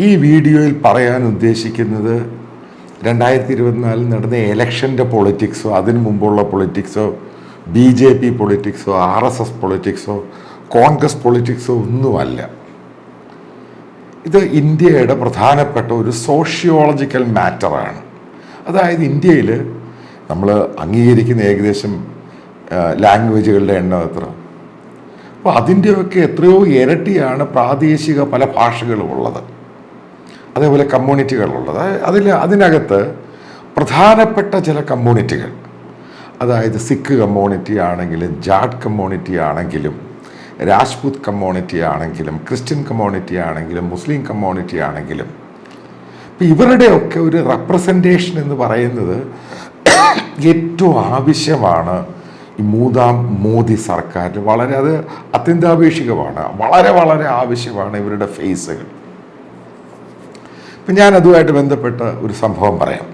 ഈ വീഡിയോയിൽ പറയാൻ ഉദ്ദേശിക്കുന്നത് 2024 നടന്ന ഇലക്ഷൻ്റെ പൊളിറ്റിക്സോ അതിനു മുമ്പുള്ള പൊളിറ്റിക്സോ BJP പൊളിറ്റിക്സോ RSS പൊളിറ്റിക്സോ കോൺഗ്രസ് പൊളിറ്റിക്സോ ഒന്നുമല്ല. ഇത് ഇന്ത്യയുടെ പ്രധാനപ്പെട്ട ഒരു സോഷ്യോളജിക്കൽ മാറ്ററാണ്. അതായത് ഇന്ത്യയിൽ നമ്മൾ അംഗീകരിക്കുന്ന ഏകദേശം ലാംഗ്വേജുകളുടെ എണ്ണം എത്ര? അപ്പോൾ അതിൻ്റെയൊക്കെ എത്രയോ ഇരട്ടിയാണ് പ്രാദേശിക പല ഭാഷകളും ഉള്ളത്, അതേപോലെ കമ്മ്യൂണിറ്റികളുള്ളത്. അതിനകത്ത് പ്രധാനപ്പെട്ട ചില കമ്മ്യൂണിറ്റികൾ, അതായത് സിഖ് കമ്മ്യൂണിറ്റി ആണെങ്കിലും ജാട്ട് കമ്മ്യൂണിറ്റി ആണെങ്കിലും രാജ്പുത് കമ്മ്യൂണിറ്റി ആണെങ്കിലും ക്രിസ്ത്യൻ കമ്മ്യൂണിറ്റി ആണെങ്കിലും മുസ്ലിം കമ്മ്യൂണിറ്റി ആണെങ്കിലും, ഇപ്പം ഇവരുടെയൊക്കെ ഒരു റെപ്രസെൻറ്റേഷൻ എന്ന് പറയുന്നത് ഏറ്റവും ആവശ്യമാണ് ഈ മൂന്നാം മോദി സർക്കാരിന്. വളരെ അത് അത്യന്താപേക്ഷികമാണ്, വളരെ വളരെ ആവശ്യമാണ് ഇവരുടെ ഫേസുകൾ. ഇപ്പം ഞാൻ അതുമായിട്ട് ബന്ധപ്പെട്ട ഒരു സംഭവം പറയാം.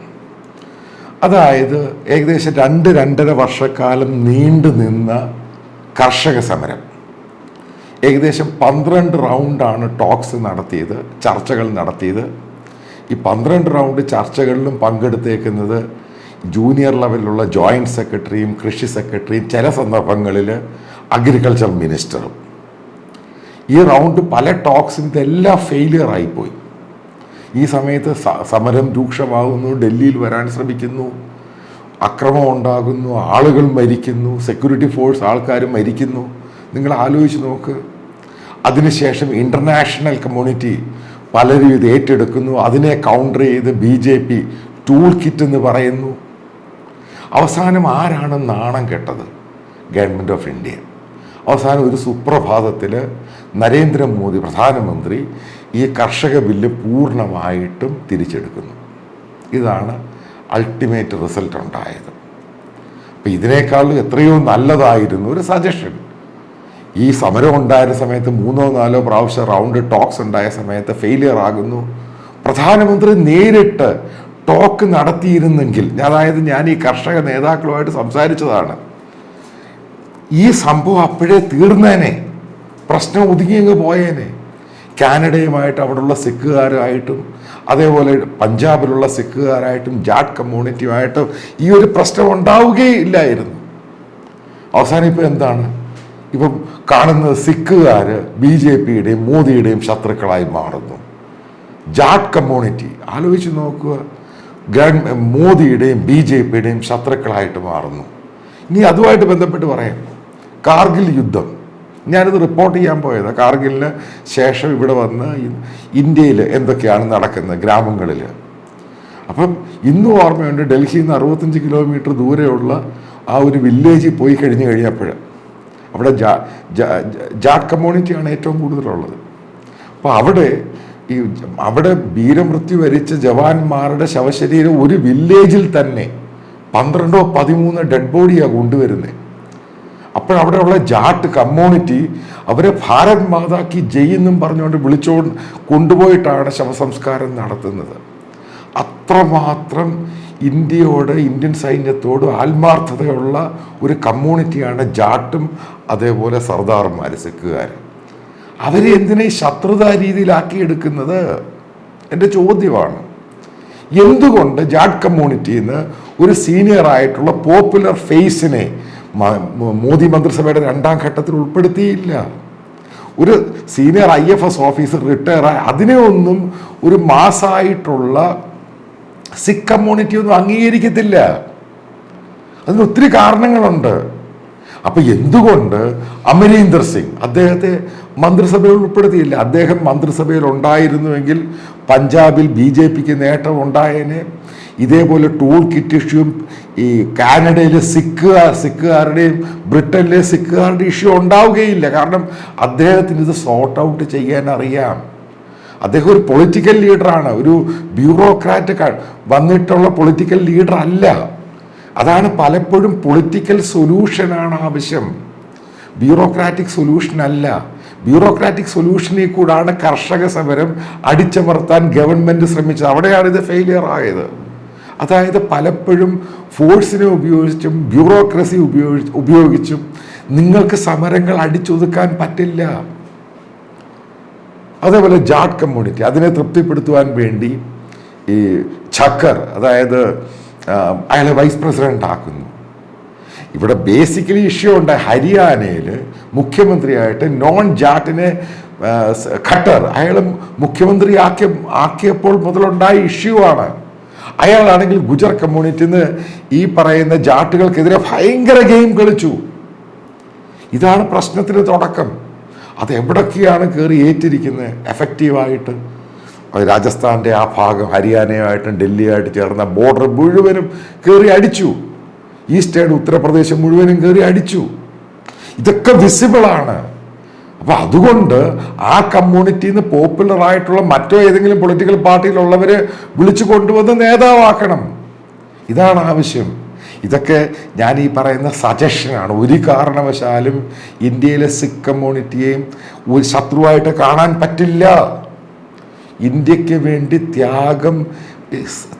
അതായത് ഏകദേശം 2-2.5 വർഷക്കാലം നീണ്ടു നിന്ന കർഷക സമരം, ഏകദേശം 12 റൗണ്ടാണ് ടോക്സ് നടത്തിയത്, ചർച്ചകൾ നടത്തിയത്. ഈ 12 റൗണ്ട് ചർച്ചകളിലും പങ്കെടുത്തേക്കുന്നത് ജൂനിയർ ലെവലിലുള്ള ജോയിൻറ്റ് സെക്രട്ടറിയും കൃഷി സെക്രട്ടറിയും ചില സന്ദർഭങ്ങളിൽ അഗ്രികൾച്ചർ മിനിസ്റ്ററും. ഈ റൗണ്ട് പല ടോക്സിനും ഇതെല്ലാം ഫെയിലിയർ ആയിപ്പോയി. ഈ സമയത്ത് സമരം രൂക്ഷമാകുന്നു, ഡൽഹിയിൽ വരാൻ ശ്രമിക്കുന്നു, അക്രമം ഉണ്ടാകുന്നു, ആളുകൾ മരിക്കുന്നു, സെക്യൂരിറ്റി ഫോഴ്സ് ആൾക്കാർ മരിക്കുന്നു. നിങ്ങൾ ആലോചിച്ച് നോക്ക്. അതിനുശേഷം ഇൻ്റർനാഷണൽ കമ്മ്യൂണിറ്റി പലരും ഇത് ഏറ്റെടുക്കുന്നു, അതിനെ കൗണ്ടർ ചെയ്ത് BJP ടൂൾ കിറ്റ് എന്ന് പറയുന്നു. അവസാനം ആരാണ് നാണം കെട്ടത്? Government of India. അവസാനം ഒരു സുപ്രഭാതത്തിൽ നരേന്ദ്രമോദി പ്രധാനമന്ത്രി ഈ കർഷക ബില്ല് പൂർണ്ണമായിട്ടും തിരിച്ചെടുക്കുന്നു. ഇതാണ് അൾട്ടിമേറ്റ് റിസൾട്ട് ഉണ്ടായത്. അപ്പം ഇതിനേക്കാളും എത്രയോ നല്ലതായിരുന്നു ഒരു സജഷൻ. ഈ സമരം ഉണ്ടായ സമയത്ത് 3-4 പ്രാവശ്യം റൗണ്ട് ടോക്സ് ഉണ്ടായ സമയത്ത് ഫെയിലിയർ ആകുന്നു. പ്രധാനമന്ത്രി നേരിട്ട് ടോക്ക് നടത്തിയിരുന്നെങ്കിൽ, അതായത് ഞാൻ ഈ കർഷക നേതാക്കളുമായിട്ട് സംസാരിച്ചതാണ്, ഈ സംഭവം അപ്പോഴേ തീർന്നേനെ, പ്രശ്നം ഒതുങ്ങിയങ്ങ് പോയേനെ. കാനഡയുമായിട്ട് അവിടെയുള്ള സിഖുകാരായിട്ടും അതേപോലെ പഞ്ചാബിലുള്ള സിഖുകാരായിട്ടും ജാട്ട് കമ്മ്യൂണിറ്റിയുമായിട്ടും ഈ ഒരു പ്രശ്നം ഉണ്ടാവുകയില്ലായിരുന്നു. അവസാനം ഇപ്പം എന്താണ്? ഇപ്പം കാണുന്നത് സിഖുകാർ BJPയുടെയും മോദിയുടെയും ശത്രുക്കളായി മാറുന്നു. ജാട്ട് കമ്മ്യൂണിറ്റി ആലോചിച്ച് നോക്കുക, മോദിയുടെയും BJPയുടെയും ശത്രുക്കളായിട്ട് മാറുന്നു. ഇനി അതുമായിട്ട് ബന്ധപ്പെട്ട് പറയാം, കാർഗിൽ യുദ്ധം. ഞാനിത് റിപ്പോർട്ട് ചെയ്യാൻ പോയത് കാർഗിലിന് ശേഷം ഇവിടെ വന്ന് ഇന്ത്യയിൽ എന്തൊക്കെയാണ് നടക്കുന്നത് ഗ്രാമങ്ങളിൽ. അപ്പം ഇന്നും ഓർമ്മയുണ്ട്, ഡൽഹിയിൽ നിന്ന് 65 കിലോമീറ്റർ ദൂരെയുള്ള ആ ഒരു വില്ലേജിൽ പോയി കഴിഞ്ഞപ്പോൾ അവിടെ ജാട്ട് കമ്മ്യൂണിറ്റിയാണ് ഏറ്റവും കൂടുതലുള്ളത്. അപ്പോൾ അവിടെ വീരമൃത്യു വരിച്ച ജവാന്മാരുടെ ശവശരീരം ഒരു വില്ലേജിൽ തന്നെ 12-13 ഡെഡ് ബോഡിയാണ് കൊണ്ടുവരുന്നത്. അപ്പോഴവിടെയുള്ള ജാട്ട് കമ്മ്യൂണിറ്റി അവരെ ഭാരത് മാതാക്കി ജയ് എന്നും പറഞ്ഞുകൊണ്ട് കൊണ്ടുപോയിട്ടാണ് ശവസംസ്കാരം നടത്തുന്നത്. അത്രമാത്രം ഇന്ത്യൻ സൈന്യത്തോട് ആത്മാർത്ഥതയുള്ള ഒരു കമ്മ്യൂണിറ്റിയാണ് ജാട്ടും അതേപോലെ സർദാർമാർ സിഖുകാർ. അവരെ എന്തിനാ ഈ ശത്രുതാ രീതിയിലാക്കിയെടുക്കുന്നത്? എൻ്റെ ചോദ്യമാണ്. എന്തുകൊണ്ട് ജാട്ട് കമ്മ്യൂണിറ്റിയിൽ നിന്ന് ഒരു സീനിയർ ആയിട്ടുള്ള പോപ്പുലർ ഫേസിനെ മോദി മന്ത്രിസഭയുടെ 2ാം ഘട്ടത്തിൽ ഉൾപ്പെടുത്തിയില്ല? ഒരു സീനിയർ IFS ഓഫീസർ റിട്ടയറായി അതിനെ ഒന്നും ഒരു മാസമായിട്ടുള്ള സിഖ് കമ്മ്യൂണിറ്റി ഒന്നും അംഗീകരിക്കത്തില്ല. അതിന് ഒത്തിരി കാരണങ്ങളുണ്ട്. അപ്പം എന്തുകൊണ്ട് അമരീന്ദർ സിംഗ് അദ്ദേഹത്തെ മന്ത്രിസഭയിൽ ഉൾപ്പെടുത്തിയില്ല? അദ്ദേഹം മന്ത്രിസഭയിൽ ഉണ്ടായിരുന്നുവെങ്കിൽ പഞ്ചാബിൽ BJPക്ക് നേട്ടം ഉണ്ടായേനെ. ഇതേപോലെ ടൂൾ കിറ്റ് ഇഷ്യൂയും ഈ കാനഡയിലെ സിഖുകാരുടെയും ബ്രിട്ടനിലെ സിഖുകാരുടെ ഇഷ്യൂ ഉണ്ടാവുകയില്ല. കാരണം അദ്ദേഹത്തിന് ഇത് സോർട്ട് ഔട്ട് ചെയ്യാൻ അറിയാം. അദ്ദേഹം ഒരു പൊളിറ്റിക്കൽ ലീഡറാണ്, ഒരു ബ്യൂറോക്രാറ്റ് വന്നിട്ടുള്ള പൊളിറ്റിക്കൽ ലീഡർ അല്ല. അതാണ് പലപ്പോഴും പൊളിറ്റിക്കൽ സൊല്യൂഷനാണ് ആവശ്യം, ബ്യൂറോക്രാറ്റിക് സൊല്യൂഷൻ അല്ല. ബ്യൂറോക്രാറ്റിക് സൊല്യൂഷനിൽ കൂടാണ് കർഷക സമരം അടിച്ചമർത്താൻ ഗവൺമെൻറ് ശ്രമിച്ചത്. അവിടെയാണ് ഇത് ഫെയിലിയർ ആയത്. അതായത് പലപ്പോഴും ഫോഴ്സിനെ ഉപയോഗിച്ചും ബ്യൂറോക്രസി ഉപയോഗിച്ചും നിങ്ങൾക്ക് സമരങ്ങൾ അടിച്ചൊതുക്കാൻ പറ്റില്ല. അതേപോലെ ജാട്ട് കമ്മ്യൂണിറ്റി, അതിനെ തൃപ്തിപ്പെടുത്തുവാൻ വേണ്ടി ഈ ഛക്കർ, അതായത് അയാളെ വൈസ് പ്രസിഡന്റ് ആക്കുന്നു. ഇവിടെ ബേസിക്കലി ഇഷ്യൂ ഉണ്ട്. ഹരിയാനയിൽ മുഖ്യമന്ത്രിയായിട്ട് നോൺ ജാട്ടിനെ ഖട്ടർ അയാൾ മുഖ്യമന്ത്രി ആക്കിയപ്പോൾ മുതലുണ്ടായ ഇഷ്യൂ ആണ്. അയാളാണെങ്കിൽ ഗുജർ കമ്മ്യൂണിറ്റിന്ന് ഈ പറയുന്ന ജാട്ടുകൾക്കെതിരെ ഭയങ്കര ഗെയിം കളിച്ചു. ഇതാണ് പ്രശ്നത്തിന് തുടക്കം. അത് എവിടൊക്കെയാണ് കയറി ഏറ്റിരിക്കുന്നത് എഫക്റ്റീവായിട്ട്. രാജസ്ഥാൻ്റെ ആ ഭാഗം ഹരിയാനയുമായിട്ടും ഡൽഹിയായിട്ട് ചേർന്ന ബോർഡർ മുഴുവനും കയറി അടിച്ചു. ഈസ്റ്റേൺ ഉത്തർപ്രദേശ് മുഴുവനും കയറി അടിച്ചു. ഇതൊക്കെ വിസിബിളാണ്. അപ്പം അതുകൊണ്ട് ആ കമ്മ്യൂണിറ്റിയിൽ നിന്ന് പോപ്പുലറായിട്ടുള്ള മറ്റോ ഏതെങ്കിലും പൊളിറ്റിക്കൽ പാർട്ടിയിലുള്ളവരെ വിളിച്ചു കൊണ്ടുവന്ന് നേതാവാക്കണം. ഇതാണ് ആവശ്യം. ഇതൊക്കെ ഞാൻ ഈ പറയുന്ന സജഷനാണ്. ഒരു കാരണവശാലും ഇന്ത്യയിലെ സിഖ് കമ്മ്യൂണിറ്റിയെയും ഒരു ശത്രുവായിട്ട് കാണാൻ പറ്റില്ല. ഇന്ത്യക്ക് വേണ്ടി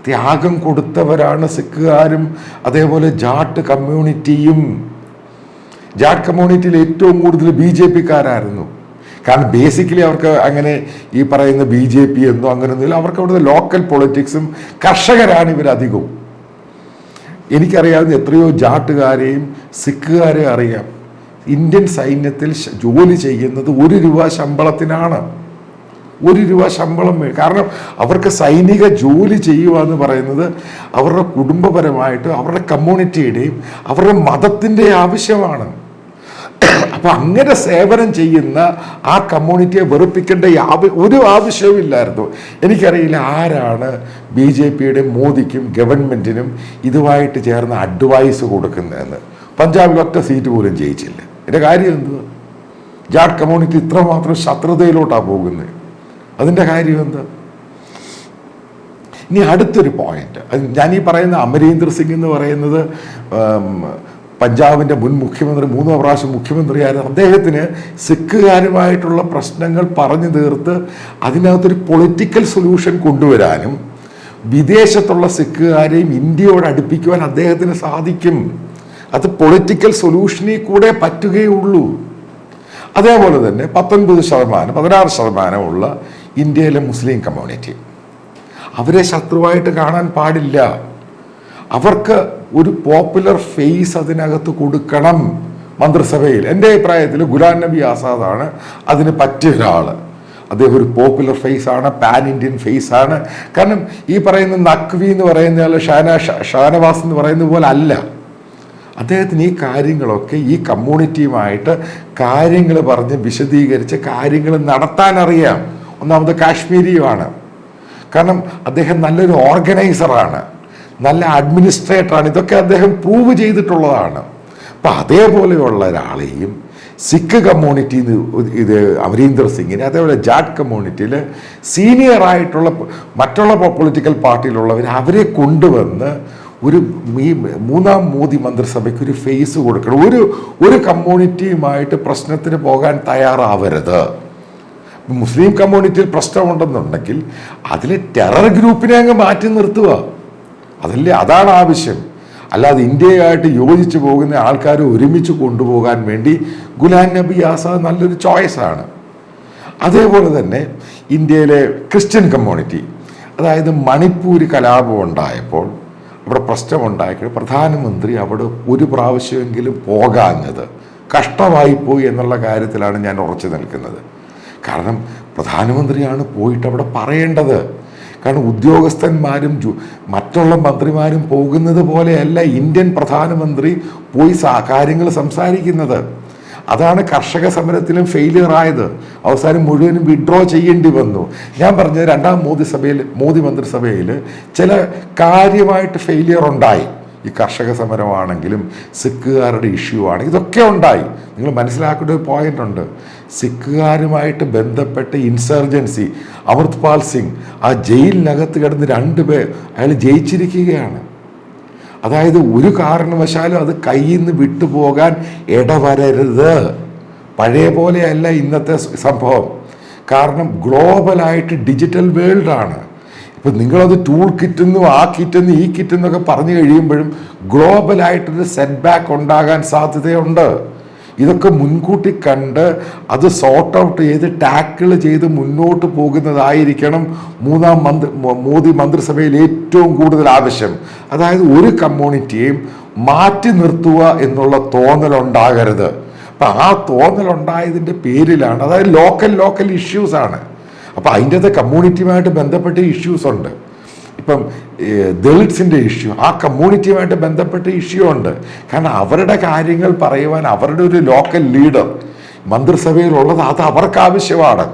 ത്യാഗം കൊടുത്തവരാണ് സിഖുകാരും അതേപോലെ ജാട്ട് കമ്മ്യൂണിറ്റിയും. ജാട്ട് കമ്മ്യൂണിറ്റിയിൽ ഏറ്റവും കൂടുതൽ BJP-ക്കാരായിരുന്നു. കാരണം ബേസിക്കലി അവർക്ക് അങ്ങനെ ഈ പറയുന്ന BJP എന്നോ അങ്ങനെയൊന്നുമില്ല. അവർക്ക് അവിടുത്തെ ലോക്കൽ പൊളിറ്റിക്സും കർഷകരാണ് ഇവരധികവും. എനിക്കറിയാവുന്ന എത്രയോ ജാട്ടുകാരെയും സിഖുകാരെയും അറിയാം. ഇന്ത്യൻ സൈന്യത്തിൽ ജോലി ചെയ്യുന്നത് 1 രൂപ ശമ്പളത്തിനാണ്. 1 രൂപ ശമ്പളം വേണം. കാരണം അവർക്ക് സൈനിക ജോലി ചെയ്യുക എന്ന് പറയുന്നത് അവരുടെ കുടുംബപരമായിട്ട് അവരുടെ കമ്മ്യൂണിറ്റിയുടെയും അവരുടെ മതത്തിൻ്റെ ആവശ്യമാണ്. അപ്പം അങ്ങനെ സേവനം ചെയ്യുന്ന ആ കമ്മ്യൂണിറ്റിയെ വെറുപ്പിക്കേണ്ട ഒരു ആവശ്യവും ഇല്ലായിരുന്നു. എനിക്കറിയില്ല ആരാണ് BJP-യുടെയും മോദിക്കും ഗവൺമെൻറ്റിനും ഇതുമായിട്ട് ചേർന്ന് അഡ്വൈസ് കൊടുക്കുന്നതെന്ന്. പഞ്ചാബിൽ ഒറ്റ സീറ്റ് പോലും ജയിച്ചില്ല. എൻ്റെ കാര്യം എന്തുവാ? ജാട്ട് കമ്മ്യൂണിറ്റി ഇത്രമാത്രം ശത്രുതയിലോട്ടാണ് പോകുന്നത്. അതിൻ്റെ കാര്യം എന്താ? ഇനി അടുത്തൊരു പോയിന്റ്, ഞാൻ ഈ പറയുന്ന അമരീന്ദർ സിംഗ് എന്ന് പറയുന്നത് പഞ്ചാബിൻ്റെ മുൻ മുഖ്യമന്ത്രി, 3 പ്രാവശ്യം മുഖ്യമന്ത്രിയായിരുന്നു. അദ്ദേഹത്തിന് സിഖുകാരുമായിട്ടുള്ള പ്രശ്നങ്ങൾ പറഞ്ഞു തീർത്ത് അതിനകത്തൊരു പൊളിറ്റിക്കൽ സൊല്യൂഷൻ കൊണ്ടുവരാനും വിദേശത്തുള്ള സിഖുകാരെയും ഇന്ത്യയോട് അടുപ്പിക്കുവാൻ അദ്ദേഹത്തിന് സാധിക്കും. അത് പൊളിറ്റിക്കൽ സൊല്യൂഷനിൽ കൂടെ പറ്റുകയുള്ളൂ. അതേപോലെ തന്നെ 16% ഉള്ള ഇന്ത്യയിലെ മുസ്ലിം കമ്മ്യൂണിറ്റി, അവരെ ശത്രുവായിട്ട് കാണാൻ പാടില്ല. അവർക്ക് ഒരു പോപ്പുലർ ഫേസ് അതിനകത്ത് കൊടുക്കണം മന്ത്രിസഭയിൽ. എൻ്റെ അഭിപ്രായത്തിൽ ഗുലാം നബി ആസാദാണ് അതിന് പറ്റിയ ഒരാൾ. അദ്ദേഹം ഒരു പോപ്പുലർ ഫേസ് ആണ്, പാൻ ഇന്ത്യൻ ഫേസ് ആണ്. കാരണം ഈ പറയുന്ന നഖ്വി എന്ന് പറയുന്ന ആൾ ഷാനവാസ് എന്ന് പറയുന്നത് പോലെ അല്ല. അദ്ദേഹത്തിന് ഈ കാര്യങ്ങളൊക്കെ ഈ കമ്മ്യൂണിറ്റിയുമായിട്ട് കാര്യങ്ങൾ പറഞ്ഞ് വിശദീകരിച്ച് കാര്യങ്ങൾ നടത്താൻ അറിയാം. ഒന്നാമത് കാശ്മീരിയുമാണ്. കാരണം അദ്ദേഹം നല്ലൊരു ഓർഗനൈസറാണ്, നല്ല അഡ്മിനിസ്ട്രേറ്ററാണ്. ഇതൊക്കെ അദ്ദേഹം പ്രൂവ് ചെയ്തിട്ടുള്ളതാണ്. അപ്പം അതേപോലെയുള്ള ഒരാളെയും സിഖ് കമ്മ്യൂണിറ്റി ഇത് അമരീന്ദർ സിംഗിനെ, അതേപോലെ ജാട്ട് കമ്മ്യൂണിറ്റിയിൽ സീനിയറായിട്ടുള്ള മറ്റുള്ള പൊളിറ്റിക്കൽ പാർട്ടിയിലുള്ളവർ അവരെ കൊണ്ടുവന്ന് ഒരു ഈ 3ാം മോദി മന്ത്രിസഭയ്ക്ക് ഒരു ഫേസ് കൊടുക്കണം. ഒരു കമ്മ്യൂണിറ്റിയുമായിട്ട് പ്രശ്നത്തിന് പോകാൻ തയ്യാറാവരുത്. മുസ്ലിം കമ്മ്യൂണിറ്റിയിൽ പ്രശ്നമുണ്ടെന്നുണ്ടെങ്കിൽ അതിലെ ടെറർ ഗ്രൂപ്പിനെ അങ്ങ് മാറ്റി നിർത്തുക. അതാണ് ആവശ്യം. അല്ലാതെ ഇന്ത്യയായിട്ട് യോജിച്ച് പോകുന്ന ആൾക്കാരെ ഒരുമിച്ച് കൊണ്ടുപോകാൻ വേണ്ടി ഗുലാം നബി ആസാദ് നല്ലൊരു ചോയ്സാണ്. അതേപോലെ തന്നെ ഇന്ത്യയിലെ ക്രിസ്ത്യൻ കമ്മ്യൂണിറ്റി, അതായത് മണിപ്പൂർ കലാപം ഉണ്ടായപ്പോൾ അവിടെ പ്രശ്നമുണ്ടായിട്ട് പ്രധാനമന്ത്രി അവിടെ ഒരു പ്രാവശ്യമെങ്കിലും പോകാഞ്ഞത് കഷ്ടമായിപ്പോയി എന്നുള്ള കാര്യത്തിലാണ് ഞാൻ ഉറച്ചു നിൽക്കുന്നത്. കാരണം പ്രധാനമന്ത്രിയാണ് പോയിട്ട് അവിടെ പറയേണ്ടത്. കാരണം ഉദ്യോഗസ്ഥന്മാരും മറ്റുള്ള മന്ത്രിമാരും പോകുന്നത് പോലെയല്ല ഇന്ത്യൻ പ്രധാനമന്ത്രി പോയി കാര്യങ്ങൾ സംസാരിക്കുന്നത്. അതാണ് കർഷക സമരത്തിലും ഫെയിലിയർ ആയത്. അവസാനം മുഴുവനും വിഡ്രോ ചെയ്യേണ്ടി വന്നു. ഞാൻ പറഞ്ഞത് 2ാം മോദി മന്ത്രിസഭയിൽ ചില കാര്യമായിട്ട് ഫെയിലിയർ ഉണ്ടായി. ഈ കർഷക സമരമാണെങ്കിലും സിഖുകാരുടെ ഇഷ്യൂ ആണ്, ഇതൊക്കെ ഉണ്ടായി. നിങ്ങൾ മനസ്സിലാക്കേണ്ട ഒരു പോയിന്റ് ഉണ്ട്. സിഖുകാരുമായിട്ട് ബന്ധപ്പെട്ട ഇൻസർജൻസി, അമൃത്പാൽ സിംഗ് ആ ജയിലിനകത്ത് കിടന്ന് 2 പേർ അയാൾ ജയിച്ചിരിക്കുകയാണ്. അതായത് ഒരു കാരണവശാലും അത് കയ്യിൽ നിന്ന് വിട്ടുപോകാൻ ഇടവരരുത്. പഴയ പോലെയല്ല ഇന്നത്തെ സംഭവം. കാരണം ഗ്ലോബലായിട്ട് ഡിജിറ്റൽ വേൾഡാണ്. ഇപ്പം നിങ്ങളത് ടൂൾ കിറ്റുന്നു ആ കിറ്റെന്ന് ഈ കിറ്റെന്നൊക്കെ പറഞ്ഞു കഴിയുമ്പോഴും ഗ്ലോബലായിട്ടൊരു സെറ്റ് ബാക്ക് ഉണ്ടാകാൻ സാധ്യതയുണ്ട്. ഇതൊക്കെ മുൻകൂട്ടി കണ്ട് അത് സോർട്ട് ഔട്ട് ചെയ്ത് ടാക്കിൾ ചെയ്ത് മുന്നോട്ട് പോകുന്നതായിരിക്കണം മോദി മന്ത്രിസഭയിൽ ഏറ്റവും കൂടുതൽ ആവശ്യം. അതായത് ഒരു കമ്മ്യൂണിറ്റിയെയും മാറ്റി നിർത്തുക എന്നുള്ള തോന്നലുണ്ടാകരുത്. അപ്പം ആ തോന്നലുണ്ടായതിൻ്റെ പേരിലാണ്, അതായത് ലോക്കൽ ഇഷ്യൂസാണ്. അപ്പം അതിൻ്റെ കമ്മ്യൂണിറ്റിയുമായിട്ട് ബന്ധപ്പെട്ട ഇഷ്യൂസ് ഉണ്ട്. ഇപ്പം ദളിറ്റ്സിൻ്റെ ഇഷ്യൂ, ആ കമ്മ്യൂണിറ്റിയുമായിട്ട് ബന്ധപ്പെട്ട ഇഷ്യൂ ഉണ്ട്. കാരണം അവരുടെ കാര്യങ്ങൾ പറയുവാൻ അവരുടെ ഒരു ലോക്കൽ ലീഡർ മന്ത്രിസഭയിലുള്ളത് അത് അവർക്ക് ആവശ്യമാണ്.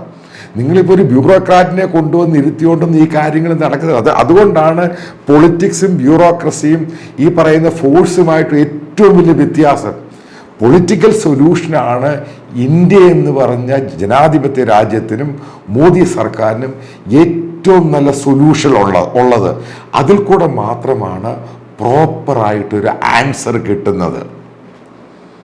നിങ്ങളിപ്പോൾ ഒരു ബ്യൂറോക്രാറ്റിനെ കൊണ്ടുവന്ന് ഇരുത്തിക്കൊണ്ടൊന്നും ഈ കാര്യങ്ങൾ നടക്കുന്നത്. അതുകൊണ്ടാണ് പൊളിറ്റിക്സും ബ്യൂറോക്രസിയും ഈ പറയുന്ന ഫോഴ്സുമായിട്ട് ഏറ്റവും വലിയ വ്യത്യാസം. പൊളിറ്റിക്കൽ സൊല്യൂഷനാണ് ഇന്ത്യ എന്ന് പറഞ്ഞ ജനാധിപത്യ രാജ്യത്തിനും മോദി സർക്കാരിനും ഏറ്റവും നല്ല സൊല്യൂഷൻ ഉള്ളത്. അതിൽ കൂടെ മാത്രമാണ് പ്രോപ്പറായിട്ടൊരു ആൻസർ കിട്ടുന്നത്.